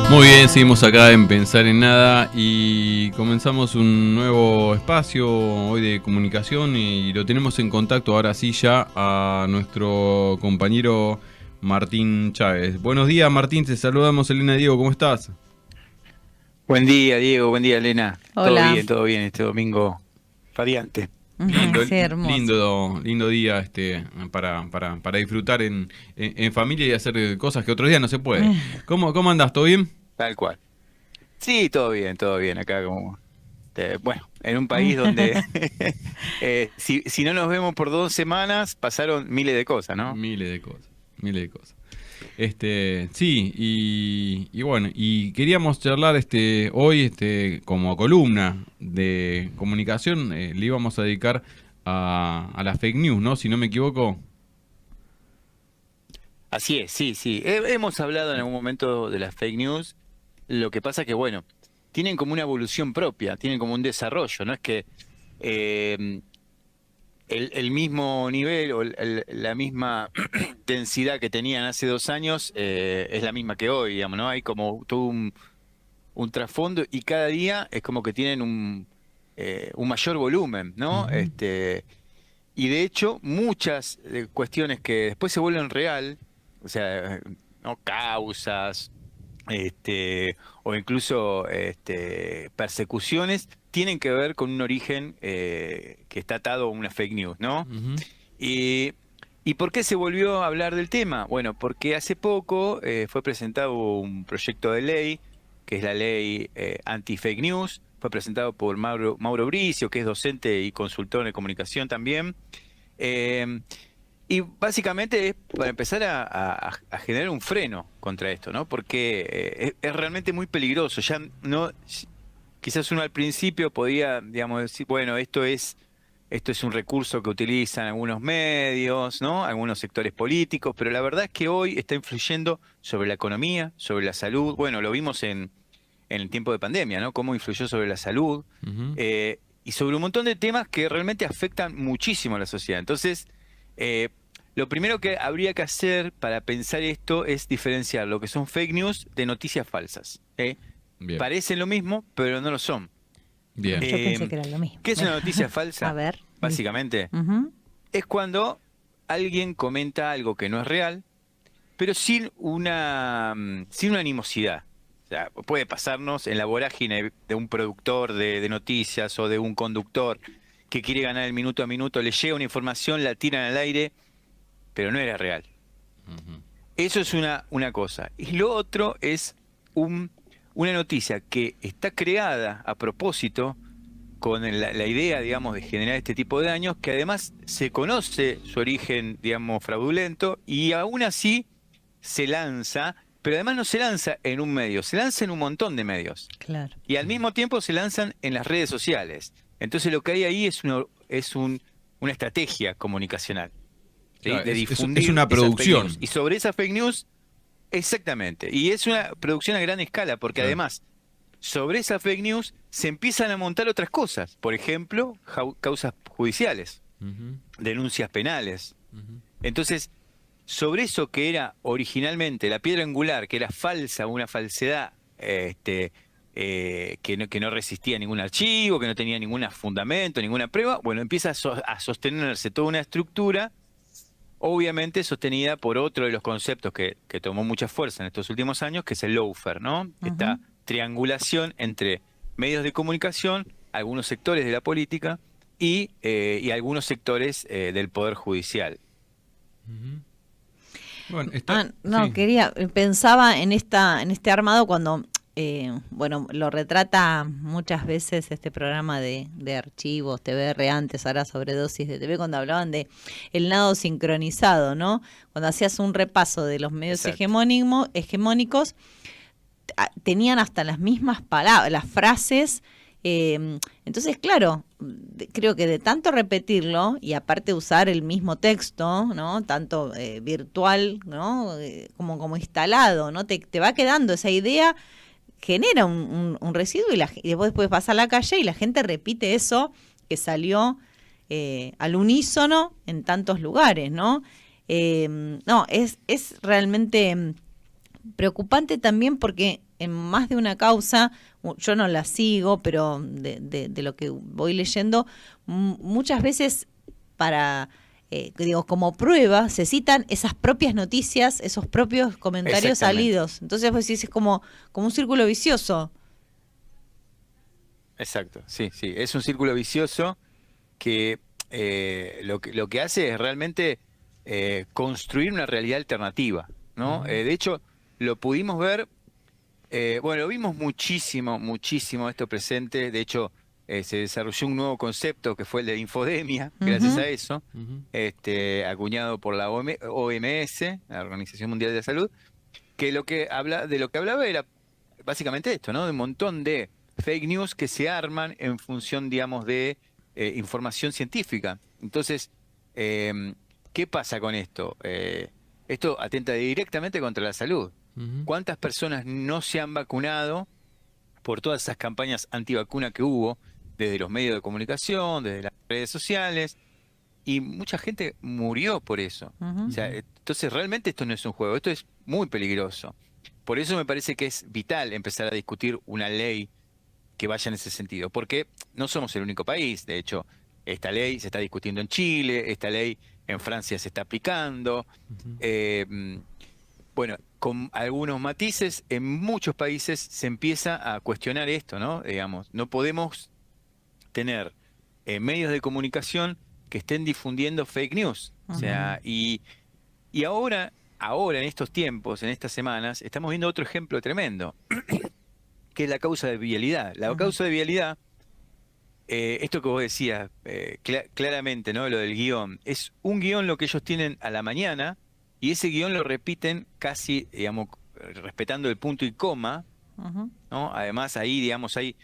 Muy bien, seguimos acá en Pensar en Nada y comenzamos un nuevo espacio hoy de comunicación y lo tenemos en contacto ahora sí ya a nuestro compañero Martín Chávez. Buenos días, Martín, te saludamos Elena y Diego, ¿cómo estás? Buen día, Diego. Buen día, Elena. Hola. Todo bien este domingo radiante. Lindo, Sí, hermoso. lindo día para disfrutar en familia y hacer cosas que otros días no se puede. ¿Cómo andás? ¿Todo bien? Tal cual. Sí, todo bien. Acá como, bueno, en un país donde si no nos vemos por 2 semanas, pasaron miles de cosas, ¿no? Miles de cosas, miles de cosas. Sí, y bueno, y queríamos charlar hoy como columna de comunicación, le íbamos a dedicar a las fake news, ¿no? Si no me equivoco. Así es, sí, sí. Hemos hablado en algún momento de las fake news. Lo que pasa que, bueno, tienen como una evolución propia, tienen como un desarrollo, no es que eh, el mismo nivel o la misma densidad que tenían hace 2 años es la misma que hoy, digamos, ¿no? Hay como todo un trasfondo y cada día es como que tienen un mayor volumen, ¿no? Ujú. Y de hecho, muchas cuestiones que después se vuelven real, o sea, ¿no? Causas, o incluso persecuciones, tienen que ver con un origen que está atado a una fake news, ¿no? Ujú. Y, ¿Y por qué se volvió a hablar del tema? Bueno, porque hace poco fue presentado un proyecto de ley, que es la ley anti-fake news, fue presentado por Mauro Bricio, que es docente y consultor de comunicación también. Eh, y básicamente es para empezar a generar un freno contra esto, ¿no? Porque es realmente muy peligroso. Ya no, quizás uno al principio podía, digamos, decir, bueno, esto es un recurso que utilizan algunos medios, ¿no? Algunos sectores políticos, pero la verdad es que hoy está influyendo sobre la economía, sobre la salud. Bueno, lo vimos en el tiempo de pandemia, ¿no? Cómo influyó sobre la salud Ujú. y sobre un montón de temas que realmente afectan muchísimo a la sociedad. Entonces, eh, lo primero que habría que hacer para pensar esto es diferenciar lo que son fake news de noticias falsas. Bien, Parecen lo mismo, pero no lo son. bien. Yo pensé Eh, que era lo mismo. ¿Qué es una noticia A falsa? ver. Básicamente, Ujú. es cuando alguien comenta algo que no es real, pero sin una animosidad. O sea, puede pasarnos en la vorágine de un productor de noticias o de un conductor que quiere ganar el minuto a minuto, le llega una información, la tiran al aire, pero no era real. Ujú. Eso es una cosa. Y lo otro es un- una noticia que está creada a propósito con la idea, digamos, de generar este tipo de daños, que además se conoce su origen, digamos, fraudulento, y aún así se lanza, pero además no se lanza en un medio, se lanza en un montón de medios. Claro. Y al mismo tiempo se lanzan en las redes sociales. Entonces lo que hay ahí una estrategia comunicacional, ¿sí? Claro, De es difundir una esas fake news. producción. Y sobre esas fake news, exactamente. Y es una producción a gran escala, porque Claro. además sobre esa fake news se empiezan a montar otras cosas. Por ejemplo, causas judiciales, Ujú. denuncias penales. Ujú. Entonces, sobre eso que era originalmente la piedra angular, que era falsa, una falsedad, que no resistía ningún archivo, que no tenía ningún fundamento, ninguna prueba, bueno, empieza a sostenerse toda una estructura, obviamente sostenida por otro de los conceptos que tomó mucha fuerza en estos últimos años, que es el lawfare, ¿no? Esta Ujú. triangulación entre medios de comunicación, algunos sectores de la política y algunos sectores del poder judicial. Ujú. Bueno, No, sí. pensaba en este armado cuando, bueno, lo retrata muchas veces este programa de archivos, TVR antes, ahora sobredosis de TV, cuando hablaban de el nado sincronizado, ¿no? Cuando hacías un repaso de los medios Exacto. hegemónicos, tenían hasta las mismas palabras, las frases. Entonces, claro, creo que de tanto repetirlo y aparte usar el mismo texto, ¿no? Tanto virtual, ¿no? Como instalado, ¿no? Te va quedando esa idea, genera un residuo y después vas a la calle y la gente repite eso que salió al unísono en tantos lugares, ¿no? No, es realmente preocupante también porque en más de una causa, yo no la sigo, pero de lo que voy leyendo, muchas veces para, digo, como prueba, se citan esas propias noticias, esos propios comentarios salidos. Entonces, pues sí, es como un círculo vicioso. Exacto, sí, sí. Es un círculo vicioso que lo que hace es realmente construir una realidad alternativa, ¿no? De hecho, lo pudimos ver, bueno, lo vimos muchísimo esto presente. De hecho, se desarrolló un nuevo concepto que fue el de infodemia, gracias a eso, acuñado por la OMS, la Organización Mundial de la Salud, que de lo que hablaba era básicamente esto, ¿no? De un montón de fake news que se arman en función, digamos, de información científica. Entonces, ¿qué pasa con esto? Esto atenta directamente contra la salud. ¿Cuántas personas no se han vacunado por todas esas campañas antivacuna que hubo desde los medios de comunicación, desde las redes sociales? Y mucha gente murió por eso. O sea, entonces realmente esto no es un juego, esto es muy peligroso. Por eso me parece que es vital empezar a discutir una ley que vaya en ese sentido, porque no somos el único país. De hecho, esta ley se está discutiendo en Chile, esta ley en Francia se está aplicando. Bueno, con algunos matices, en muchos países se empieza a cuestionar esto, ¿no? Digamos, no podemos tener medios de comunicación que estén difundiendo fake news. O sea, y ahora en estos tiempos, en estas semanas, estamos viendo otro ejemplo tremendo, que es la causa de vialidad. La causa de vialidad, esto que vos decías claramente, ¿no? Lo del guión. Es un guión lo que ellos tienen a la mañana, y ese guión lo repiten casi, digamos, respetando el punto y coma, ¿no? Además ahí, digamos, hay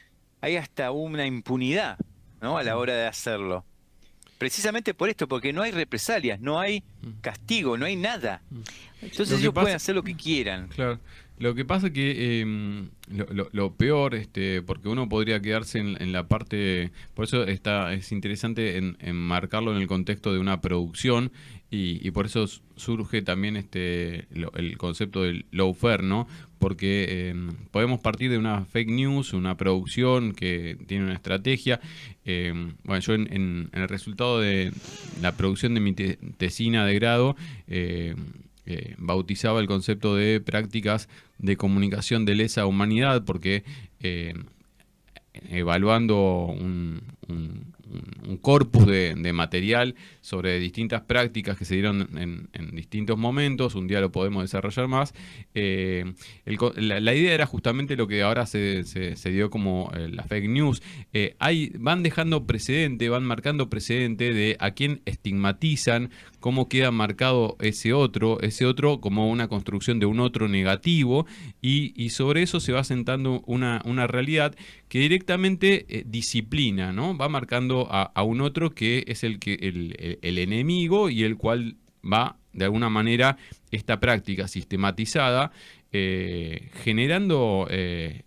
hasta una impunidad, ¿no? A la hora de hacerlo. Precisamente por esto, porque no hay represalias, no hay castigo, no hay nada. Entonces ellos pueden hacer lo que quieran. Claro. Lo que pasa es que lo peor, porque uno podría quedarse en la parte, por eso es interesante en marcarlo en el contexto de una producción, y por eso surge también el concepto del lawfare, ¿no? Porque podemos partir de una fake news, una producción que tiene una estrategia. Bueno, yo en el resultado de la producción de mi tesina de grado, bautizaba el concepto de prácticas de comunicación de lesa humanidad, porque evaluando un corpus de material sobre distintas prácticas que se dieron en distintos momentos, un día lo podemos desarrollar más, la idea era justamente lo que ahora se dio como la fake news. Van dejando precedente, van marcando precedente de a quién estigmatizan, cómo queda marcado ese otro como una construcción de un otro negativo, y sobre eso se va sentando una realidad que directamente disciplina, ¿no? Va marcando a un otro que es el enemigo, y el cual va, de alguna manera, esta práctica sistematizada, generando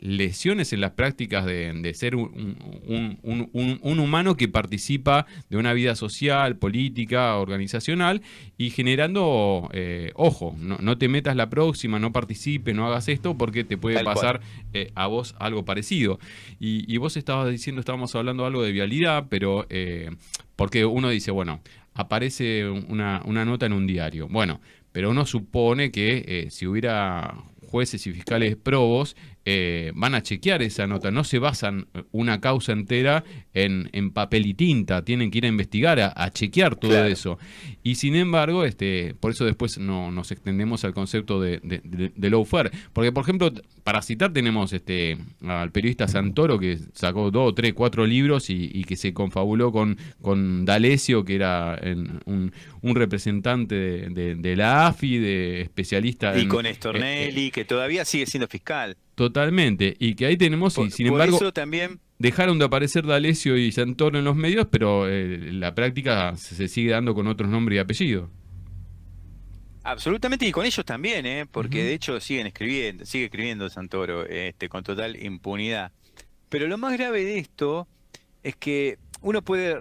lesiones en las prácticas de ser un humano que participa de una vida social, política, organizacional, y generando, ojo, no te metas la próxima, no participes, no hagas esto, porque te puede pasar a vos algo parecido. Y vos estábamos hablando algo de vialidad, pero porque uno dice, bueno, aparece una nota en un diario. Bueno, pero uno supone que si hubiera jueces y fiscales probos, van a chequear esa nota. No se basan una causa entera en papel y tinta. Tienen que ir a investigar, a chequear todo eso. Y sin embargo, por eso después nos extendemos al concepto de lawfare. Porque, por ejemplo, para citar, tenemos al periodista Santoro, que sacó 2, 3, 4 libros y que se confabuló con D'Alessio, que era un representante de la AFI, de especialista. Y con Stornelli, que todavía sigue siendo fiscal. Totalmente, y que ahí tenemos, y sin embargo, eso también dejaron de aparecer D'Alessio y Santoro en los medios, pero la práctica se sigue dando con otros nombres y apellidos. Absolutamente, y con ellos también, porque de hecho sigue escribiendo Santoro con total impunidad. Pero lo más grave de esto es que uno puede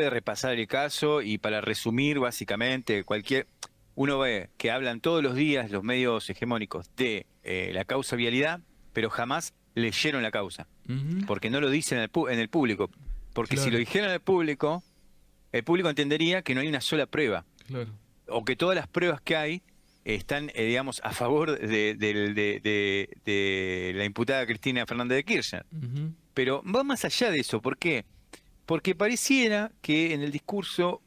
repasar el caso, y para resumir básicamente uno ve que hablan todos los días los medios hegemónicos de la causa vialidad, pero jamás leyeron la causa, porque no lo dicen en el público. Porque Claro. si lo dijeran al público, el público entendería que no hay una sola prueba, Claro. o que todas las pruebas que hay están, digamos, a favor de la imputada Cristina Fernández de Kirchner. Ujú. Pero va más allá de eso. ¿Por qué? Porque pareciera que en el discurso,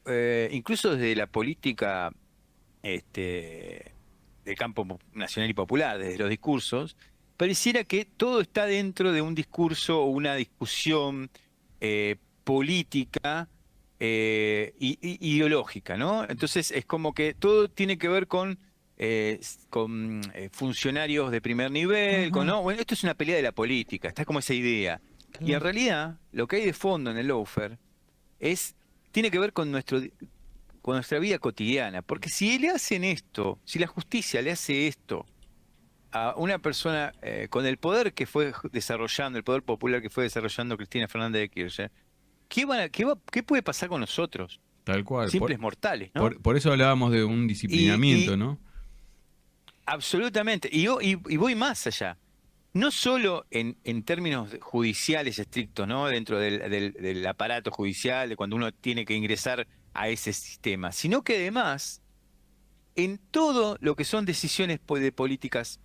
incluso desde la política del campo nacional y popular, desde los discursos, pareciera que todo está dentro de un discurso o una discusión política ideológica, ¿no? Entonces es como que todo tiene que ver con funcionarios de primer nivel, Ujú. ¿no? Bueno, esto es una pelea de la política, está como esa idea. Y en Claro. realidad, lo que hay de fondo en el lawfare tiene que ver con nuestra vida cotidiana. Porque si le hacen esto, si la justicia le hace esto a una persona con el poder que fue desarrollando, el poder popular que fue desarrollando Cristina Fernández de Kirchner, ¿qué puede pasar con nosotros? Tal cual. Simples mortales, ¿no? Por eso hablábamos de un disciplinamiento, ¿no? Absolutamente. Y voy más allá. No solo en términos judiciales estrictos, ¿no? Dentro del aparato judicial, de cuando uno tiene que ingresar a ese sistema, sino que además en todo lo que son decisiones de políticas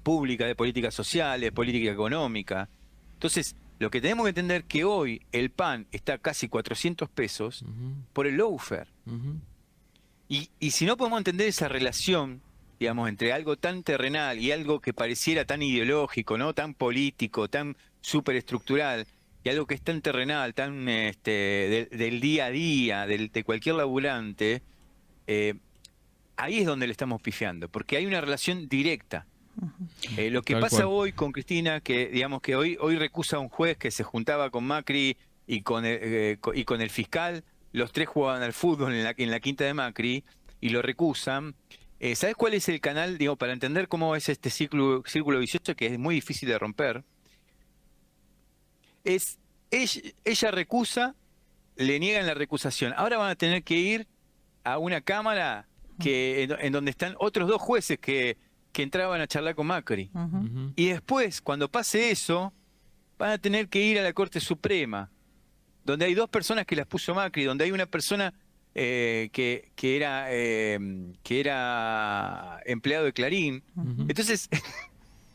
públicas, de políticas sociales, de política económica. Entonces, lo que tenemos que entender que hoy el pan está casi 400 pesos Ujú, por el lawfare. ujú. Y si no podemos entender esa relación, digamos, entre algo tan terrenal y algo que pareciera tan ideológico, ¿no? Tan político, tan superestructural, y algo que es tan terrenal, tan del día a día, de cualquier laburante, eh, ahí es donde le estamos pifiando, porque hay una relación directa. Lo que Tal pasa cual. hoy con Cristina, que digamos que hoy recusa a un juez que se juntaba con Macri y con el fiscal, los tres jugaban al fútbol en la quinta de Macri y lo recusan. ¿Sabes cuál es el canal, digo, para entender cómo es este círculo vicioso que es muy difícil de romper? Es ella recusa, le niegan la recusación. Ahora van a tener que ir a una cámara en donde están otros dos jueces que entraban a charlar con Macri. Ujú. Ujú. Y después, cuando pase eso, van a tener que ir a la Corte Suprema, donde hay dos personas que las puso Macri, donde hay una persona que era empleado de Clarín. Ujú. Entonces,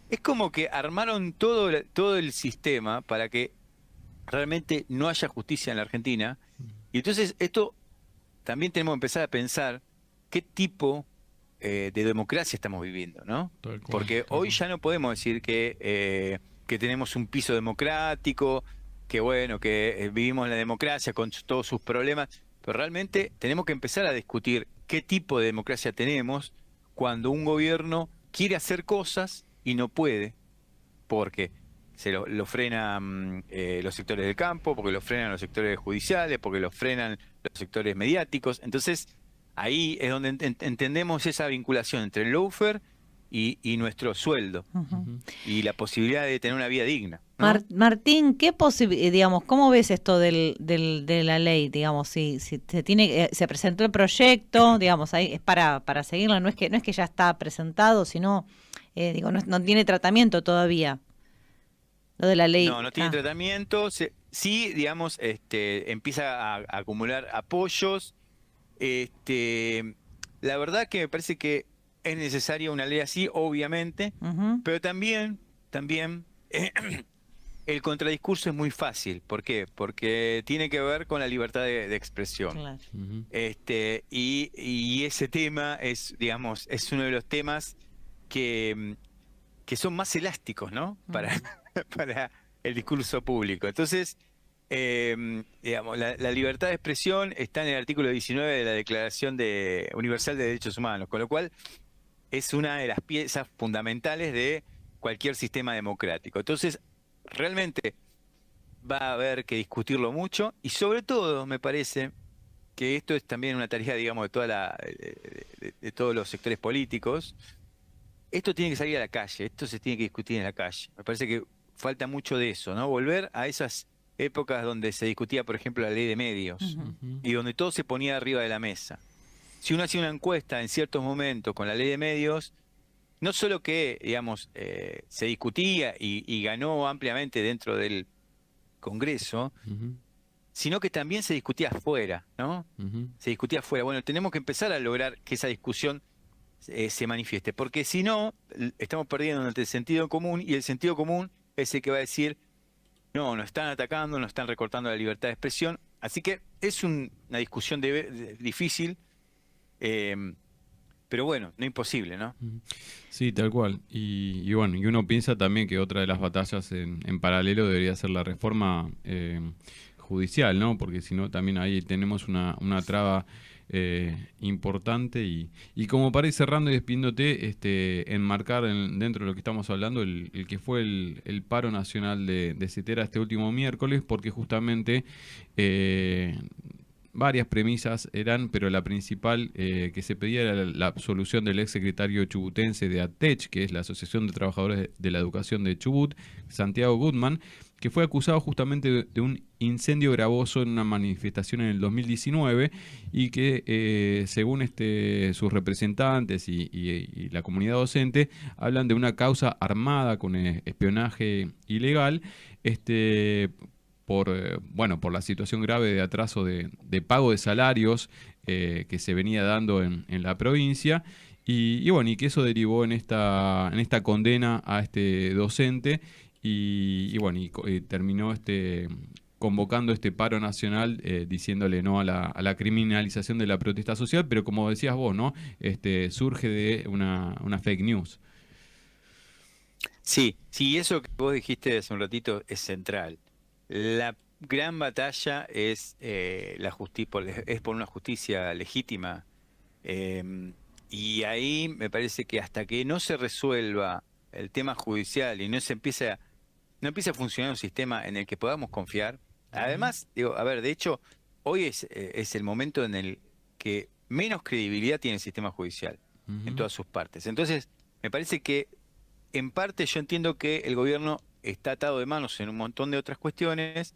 es como que armaron todo el sistema para que realmente no haya justicia en la Argentina. Y entonces esto también tenemos que empezar a pensar qué tipo de democracia estamos viviendo, ¿no? Tal cual, Porque tal hoy cual. ya no podemos decir que tenemos un piso democrático, que bueno, que vivimos la democracia con todos sus problemas, pero realmente tenemos que empezar a discutir qué tipo de democracia tenemos cuando un gobierno quiere hacer cosas y no puede, porque lo frenan los sectores del campo, porque lo frenan los sectores judiciales, porque lo frenan los sectores mediáticos. Entonces, ahí es donde entendemos esa vinculación entre el lawfare y nuestro sueldo Ujú. Ujú. y la posibilidad de tener una vida digna, ¿no? Martín, digamos, ¿cómo ves esto de la ley? Digamos, si se presentó el proyecto, digamos, ahí es para seguirlo, no es que ya está presentado, sino, digo, no tiene tratamiento todavía. Lo de la ley. No tiene tratamiento. Sí, digamos, empieza a acumular apoyos. La verdad que me parece que es necesaria una ley así, obviamente, Ujú. pero también el contradiscurso es muy fácil. ¿Por qué? Porque tiene que ver con la libertad de expresión. Claro. Ujú. Y ese tema es, digamos, es uno de los temas que son más elásticos, ¿no? Para el discurso público. Entonces, digamos, la libertad de expresión está en el artículo 19 de la Declaración Universal de Derechos Humanos, con lo cual es una de las piezas fundamentales de cualquier sistema democrático. Entonces, realmente va a haber que discutirlo mucho y sobre todo, me parece que esto es también una tarea, digamos, de todos los sectores políticos. Esto tiene que salir a la calle, esto se tiene que discutir en la calle. Me parece que falta mucho de eso, ¿no? Volver a esas épocas donde se discutía, por ejemplo, la ley de medios Ujú. Ujú. y donde todo se ponía arriba de la mesa. si uno hacía una encuesta en ciertos momentos con la ley de medios, no solo que, digamos, se discutía y ganó ampliamente dentro del Congreso, Ujú, sino que también se discutía afuera, ¿no? ujú. Se discutía afuera. Bueno, tenemos que empezar a lograr que esa discusión se manifieste, porque si no, estamos perdiendo entre el sentido común, y el sentido común es el que va a decir, no, nos están atacando, nos están recortando la libertad de expresión. Así que es una discusión difícil, eh, pero bueno, no imposible, ¿no? Ujú. Sí, tal cual. Y bueno, y uno piensa también que otra de las batallas en paralelo debería ser la reforma judicial, ¿no? Porque si no, también ahí tenemos una traba importante. Y como para ir cerrando y despidiéndote, enmarcar dentro de lo que estamos hablando el que fue el paro nacional de Cetera este último miércoles, porque justamente varias premisas eran, pero la principal que se pedía era la absolución del ex secretario chubutense de ATECH, que es la Asociación de Trabajadores de la Educación de Chubut, Santiago Goodman, que fue acusado justamente de un incendio gravoso en una manifestación en el 2019 y que según sus representantes y la comunidad docente hablan de una causa armada con espionaje ilegal, por la situación grave de atraso de pago de salarios que se venía dando en la provincia y bueno, y que eso derivó en esta condena a este docente y bueno, y terminó convocando este paro nacional diciéndole no a la criminalización de la protesta social, pero como decías vos, ¿no? Surge de una fake news. Sí, sí, eso que vos dijiste hace un ratito es central. La gran batalla es es por una justicia legítima. Y ahí me parece que hasta que no se resuelva el tema judicial y no empiece a funcionar un sistema en el que podamos confiar. Además, digo, a ver, de hecho, hoy es el momento en el que menos credibilidad tiene el sistema judicial en Ujú. todas sus partes. Entonces, me parece que en parte yo entiendo que el gobierno está atado de manos en un montón de otras cuestiones,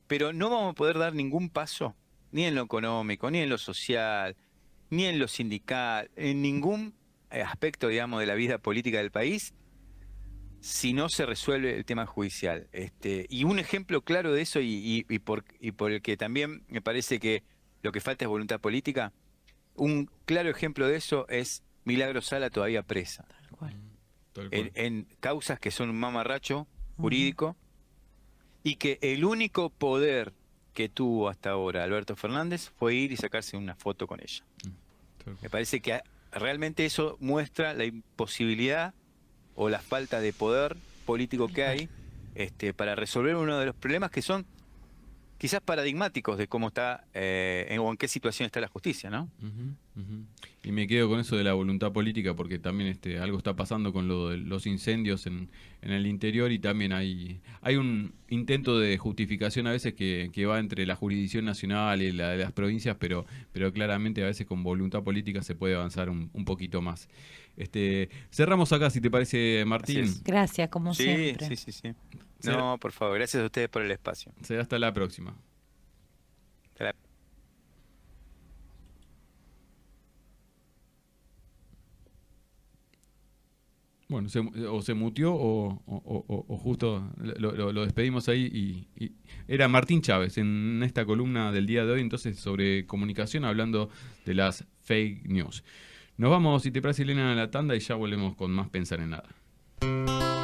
pero no vamos a poder dar ningún paso, ni en lo económico, ni en lo social, ni en lo sindical, en ningún aspecto, digamos, de la vida política del país, si no se resuelve el tema judicial. Y un ejemplo claro de eso, y por el que también me parece que lo que falta es voluntad política, un claro ejemplo de eso es Milagro Sala todavía presa, Tal cual. Tal cual. en causas que son un mamarracho Ujú. jurídico, y que el único poder que tuvo hasta ahora Alberto Fernández fue ir y sacarse una foto con ella. Tal Me cual. parece que realmente eso muestra la imposibilidad o la falta de poder político Tal que cual. hay, para resolver uno de los problemas que son quizás paradigmáticos de cómo está o en qué situación está la justicia, ¿no? Ujú, ujú. Y me quedo con eso de la voluntad política porque también algo está pasando con lo de los incendios en el interior y también hay un intento de justificación a veces que va entre la jurisdicción nacional y la de las provincias, pero claramente a veces con voluntad política se puede avanzar un poquito más. Cerramos acá, si te parece, Así Martín. es. Gracias, como Sí, siempre. sí, sí, sí. Será, No, por favor, gracias a ustedes por el espacio. será hasta la próxima. Hasta la Bueno, o se mutió o justo lo despedimos ahí y era Martín Chávez en esta columna del día de hoy, entonces sobre comunicación hablando de las fake news. Nos vamos, si te parece, Elena, a la tanda y ya volvemos con más Pensar en Nada.